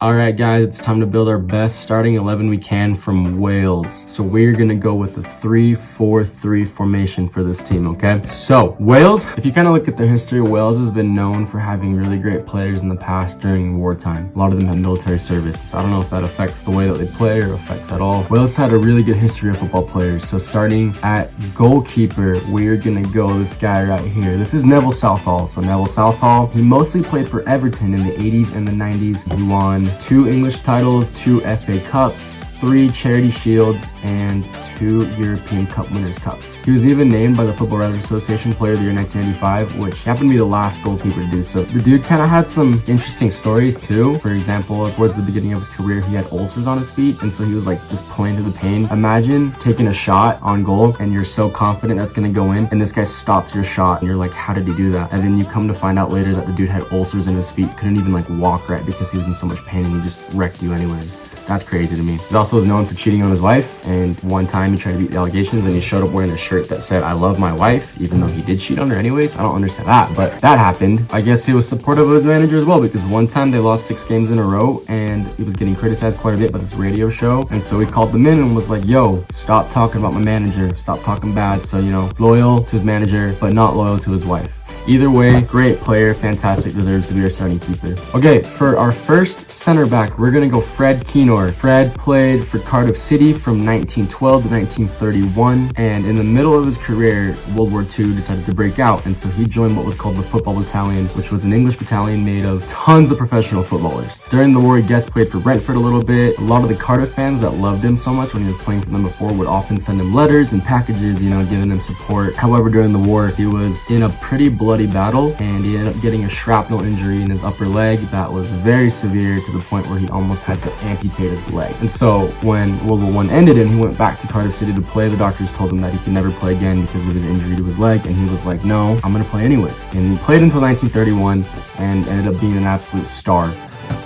Alright guys, it's time to build our best starting 11 we can from Wales. So we're gonna go with a 3-4-3 formation for this team, okay? So, Wales, if you kind of look at the history, Wales has been known for having really great players in the past during wartime. A lot of them had military service. So I don't know if that affects the way that they play or affects at all. Wales had a really good history of football players. So starting at goalkeeper, we're gonna go this guy right here. This is Neville Southall. So Neville Southall, he mostly played for Everton in the 80s and the 90s. He won 2 English titles, 2 FA Cups, 3 Charity Shields, and 2 European Cup Winners' Cups. He was even named by the Football Writers Association Player of the Year 1995, which happened to be the last goalkeeper to do so. The dude kind of had some interesting stories too. For example, towards the beginning of his career, he had ulcers on his feet, and so he was like just playing through the pain. Imagine taking a shot on goal, and you're so confident that's gonna go in, and this guy stops your shot, and you're like, how did he do that? And then you come to find out later that the dude had ulcers in his feet, couldn't even like walk right because he was in so much pain, and he just wrecked you anyways. That's crazy to me. He also was known for cheating on his wife, and one time he tried to beat the allegations and he showed up wearing a shirt that said, "I love my wife," even though he did cheat on her anyways. I don't understand that, but that happened. I guess he was supportive of his manager as well, because one time they lost 6 games in a row and he was getting criticized quite a bit by this radio show. And so he called them in and was like, yo, stop talking about my manager, stop talking bad. So, you know, loyal to his manager, but not loyal to his wife. Either way, great player, fantastic, deserves to be our starting keeper. Okay, for our first center back, we're gonna go Fred Keenor. Fred played for Cardiff City from 1912 to 1931, and in the middle of his career, World War II decided to break out, and so he joined what was called the Football Battalion, which was an English battalion made of tons of professional footballers. During the war, he guest played for Brentford a little bit. A lot of the Cardiff fans that loved him so much when he was playing for them before would often send him letters and packages, you know, giving him support. However, during the war, he was in a pretty bloody battle, and he ended up getting a shrapnel injury in his upper leg that was very severe, to the point where he almost had to amputate his leg. And so when World War I ended and he went back to Cardiff City to play, the doctors told him that he could never play again because of his injury to his leg, and he was like, no, I'm gonna play anyways. And he played until 1931 and ended up being an absolute star.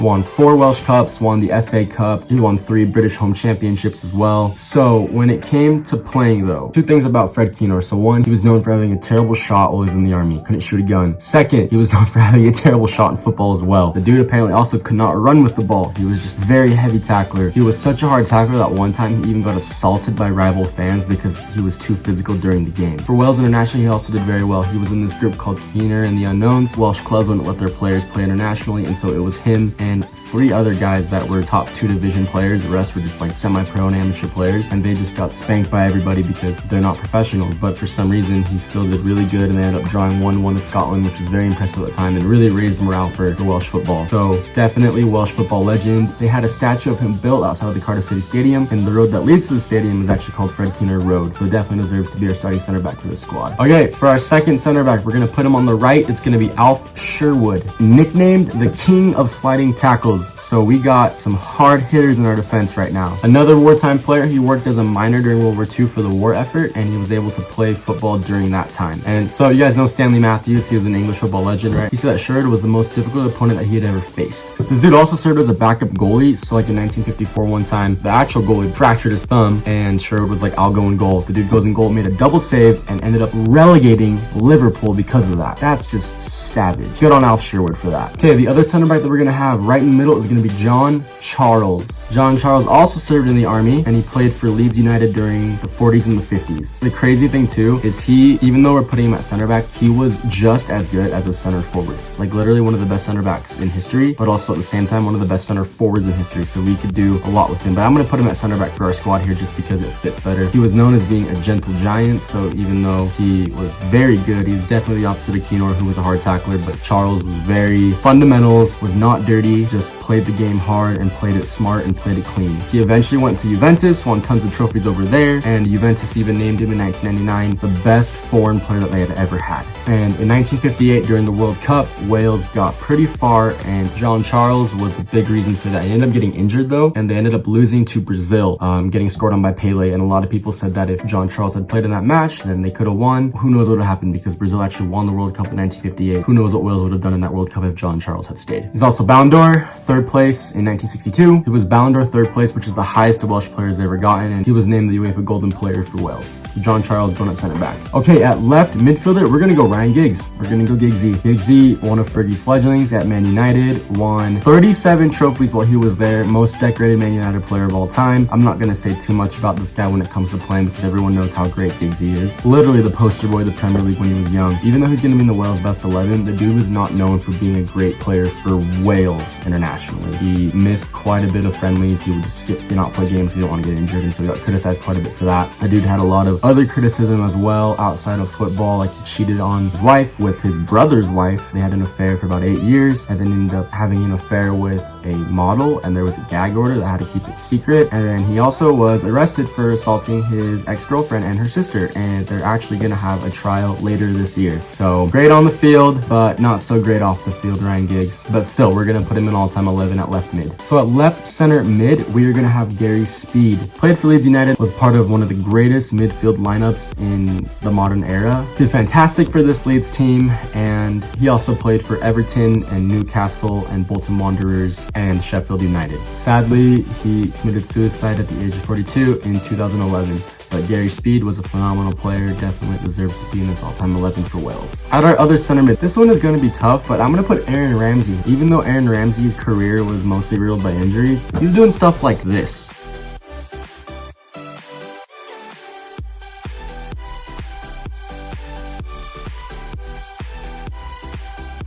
Won 4 Welsh Cups, won the FA Cup, he won 3 British Home Championships as well. So when it came to playing though, 2 things about Fred Keenor. So one, he was known for having a terrible shot while he was in the army, couldn't shoot a gun. Second, he was known for having a terrible shot in football as well. The dude apparently also could not run with the ball. He was just very heavy tackler. He was such a hard tackler that one time he even got assaulted by rival fans because he was too physical during the game. For Wales internationally, he also did very well. He was in this group called Keenor and the Unknowns. Welsh clubs wouldn't let their players play internationally, and so it was him and 3 other guys that were top 2 division players. The rest were just like semi-pro and amateur players, and they just got spanked by everybody because they're not professionals. But for some reason, he still did really good, and they ended up drawing 1-1 to Scotland, which was very impressive at the time and really raised morale for Welsh football. So definitely Welsh football legend. They had a statue of him built outside of the Cardiff City Stadium, and the road that leads to the stadium is actually called Fred Keenor Road. So definitely deserves to be our starting center back for this squad. Okay, for our second center back, we're gonna put him on the right. It's gonna be Alf Sherwood, nicknamed the King of Sliding Tackles. So we got some hard hitters in our defense right now. Another wartime player, he worked as a miner during World War II for the war effort, and he was able to play football during that time. And so you guys know Stanley Matthews, he was an English football legend, right? He said that Sherwood was the most difficult opponent that he had ever faced. This dude also served as a backup goalie, so like in 1954 one time, the actual goalie fractured his thumb, and Sherwood was like, I'll go in goal. The dude goes in goal, made a double save, and ended up relegating Liverpool because of that. That's just savage. Good on Alf Sherwood for that. Okay, the other center back that we're gonna have right in the middle is gonna be John Charles. John Charles also served in the army, and he played for Leeds United during the 40s and the 50s. The crazy thing too is he, even though we're putting him at center back, he was just as good as a center forward. Like literally one of the best center backs in history, but also at the same time one of the best center forwards in history. So we could do a lot with him. But I'm gonna put him at center back for our squad here just because it fits better. He was known as being a gentle giant, so even though he was very good, he's definitely the opposite of Keenor, who was a hard tackler. But Charles was very fundamentals, was not dirty, just played the game hard and played it smart and played it clean. He eventually went to Juventus, won tons of trophies over there, and Juventus even named him in 1999 the best foreign player that they had ever had. And in 1958, during the World Cup, Wales got pretty far, and John Charles was the big reason for that. He ended up getting injured though, and they ended up losing to Brazil, getting scored on by Pele. And a lot of people said that if John Charles had played in that match, then they could have won. Who knows what would have happened, because Brazil actually won the World Cup in 1958. Who knows what Wales would have done in that World Cup if John Charles had stayed. He's also Ballon d'Or, 3rd place in 1962. He was Ballon Ballon d'Or third place, which is the highest a Welsh player has ever gotten, and he was named the UEFA Golden Player for Wales. So John Charles going at center back. Okay, at left midfielder, we're gonna go Ryan Giggs. We're gonna go Giggsy. Giggsy, one of Fergie's fledglings at Man United, won 37 trophies while he was there, most decorated Man United player of all time. I'm not gonna say too much about this guy when it comes to playing because everyone knows how great Giggsy is. Literally the poster boy of the Premier League when he was young. Even though he's gonna be in the Wales best 11, the dude was not known for being a great player for Wales internationally. He missed quite a bit of friendlies. He would just skip, did not play games. He didn't want to get injured, and so he got criticized quite a bit for that. The dude had a lot of other criticism as well outside of football, like he cheated on his wife with his brother's wife. They had an affair for about 8 years, and then ended up having an affair with a model, and there was a gag order that had to keep it secret. And then he also was arrested for assaulting his ex-girlfriend and her sister, and they're actually gonna have a trial later this year. So great on the field, but not so great off the field, Ryan Giggs. But still, we're gonna put him in all-time 11 at left mid. So at left center mid, we are gonna have Gary Speed. Played for Leeds United, was part of one of the greatest midfield lineups in the modern era. Did fantastic for this Leeds team, and he also played for Everton and Newcastle and Bolton Wanderers and Sheffield United. Sadly, he committed suicide at the age of 42 in 2011. But Gary Speed was a phenomenal player, definitely deserves to be in this all-time 11 for Wales. At our other center mid, this one is going to be tough, but I'm going to put Aaron Ramsey. Even though Aaron Ramsey's career was mostly ruled by injuries, he's doing stuff like this.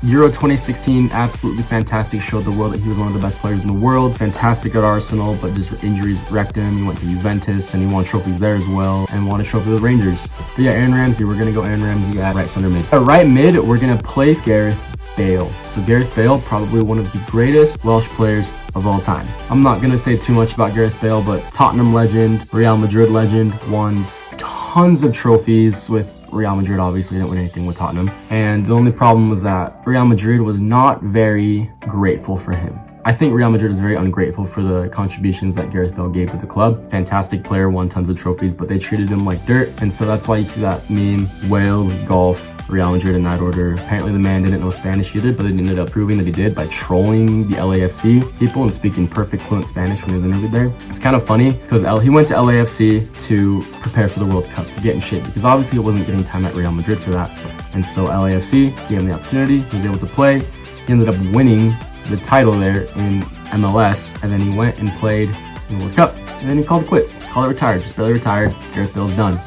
Euro 2016, absolutely fantastic. Showed the world that he was one of the best players in the world. Fantastic at Arsenal, but just injuries wrecked him. He went to Juventus and he won trophies there as well and won a trophy with Rangers. But yeah, Aaron Ramsey, we're going to go Aaron Ramsey at right center mid. At right mid, we're going to place Gareth Bale. So Gareth Bale, probably one of the greatest Welsh players of all time. I'm not going to say too much about Gareth Bale, but Tottenham legend, Real Madrid legend, won tons of trophies with Real Madrid. Obviously didn't win anything with Tottenham, and the only problem was that Real Madrid was not very grateful for him. I think Real Madrid is very ungrateful for the contributions that Gareth Bale gave to the club. Fantastic player, won tons of trophies, but they treated him like dirt, and so that's why you see that meme, Wales, golf, Real Madrid in that order. Apparently the man didn't know Spanish either, but they ended up proving that he did by trolling the LAFC people and speaking perfect fluent Spanish when he was interviewed there. It's kind of funny because he went to LAFC to prepare for the World Cup, to get in shape, because obviously he wasn't getting time at Real Madrid for that. And so LAFC gave him the opportunity, he was able to play. He ended up winning the title there in MLS, and then he went and played in the World Cup, and then he called it quits, called it retired, just barely retired. Gareth Bale's done.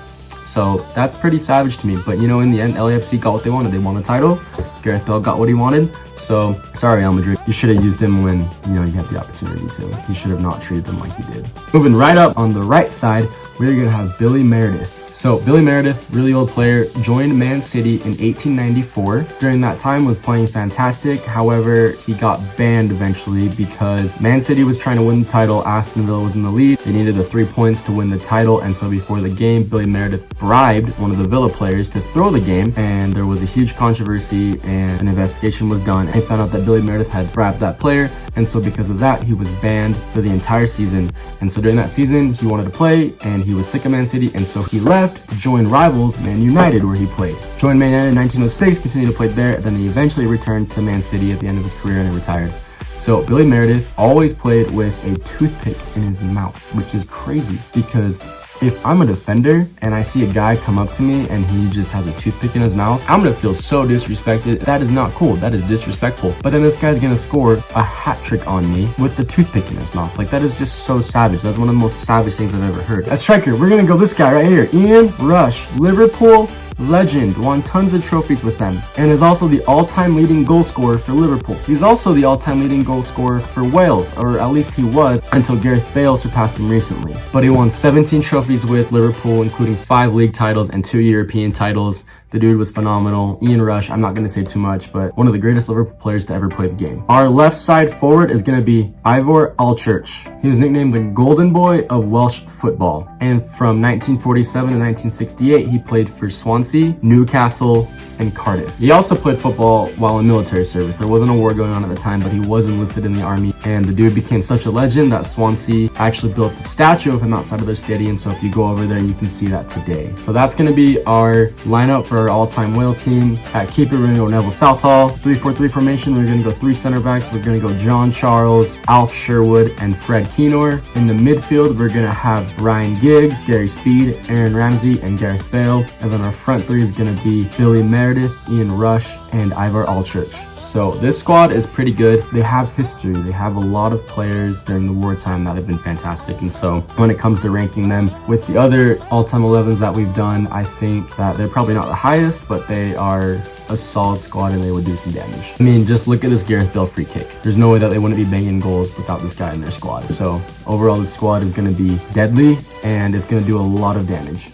So that's pretty savage to me. But you know, in the end, LAFC got what they wanted. They won the title. Gareth Bale got what he wanted. So sorry, Real Madrid. You should have used him when, you know, you had the opportunity to. You should have not treated him like you did. Moving right up on the right side, we're going to have Billy Meredith. So Billy Meredith, really old player, joined Man City in 1894. During that time was playing fantastic. However, he got banned eventually because Man City was trying to win the title. Aston Villa was in the lead. They needed the 3 points to win the title. And so before the game, Billy Meredith bribed one of the Villa players to throw the game. And there was a huge controversy and an investigation was done. They found out that Billy Meredith had bribed that player. And so because of that, he was banned for the entire season. And so during that season, he wanted to play and he was sick of Man City. And so he left to join rivals Man United, where he played. Joined Man United in 1906, continued to play there, then he eventually returned to Man City at the end of his career and he retired. So Billy Meredith always played with a toothpick in his mouth, which is crazy because if I'm a defender and I see a guy come up to me and he just has a toothpick in his mouth, I'm gonna feel so disrespected. That is not cool. That is disrespectful. But then this guy's gonna score a hat trick on me with the toothpick in his mouth. Like, that is just so savage. That's one of the most savage things I've ever heard. At striker, we're gonna go this guy right here. Ian Rush, Liverpool legend, won tons of trophies with them, and is also the all-time leading goal scorer for Liverpool. He's also the all-time leading goal scorer for Wales, or at least he was until Gareth Bale surpassed him recently. But he won 17 trophies with Liverpool, including 5 league titles and 2 European titles. The dude was phenomenal. Ian Rush, I'm not going to say too much, but one of the greatest Liverpool players to ever play the game. Our left side forward is going to be Ivor Allchurch. He was nicknamed the Golden Boy of Welsh football. And from 1947 to 1968, he played for Swansea, Newcastle, and Cardiff. He also played football while in military service. There wasn't a war going on at the time, but he was enlisted in the army. And the dude became such a legend that Swansea actually built a statue of him outside of their stadium. So if you go over there, you can see that today. So that's going to be our lineup for our all-time Wales team. At keeper, we're going to go Neville, Southall. 3-4-3 formation, we're going to go 3 center backs. We're going to go John Charles, Alf Sherwood, and Fred Keenor. In the midfield, we're going to have Ryan Giggs, Gary Speed, Aaron Ramsey, and Gareth Bale. And then our front three is going to be Billy Meredith, Ian Rush, and Ivar Allchurch. So this squad is pretty good. They have history. They have a lot of players during the wartime that have been fantastic. And so when it comes to ranking them with the other all-time 11s that we've done, I think that they're probably not the highest, but they are a solid squad and they would do some damage. I mean, just look at this Gareth Bale free kick. There's no way that they wouldn't be banging goals without this guy in their squad. So overall, this squad is going to be deadly and it's going to do a lot of damage.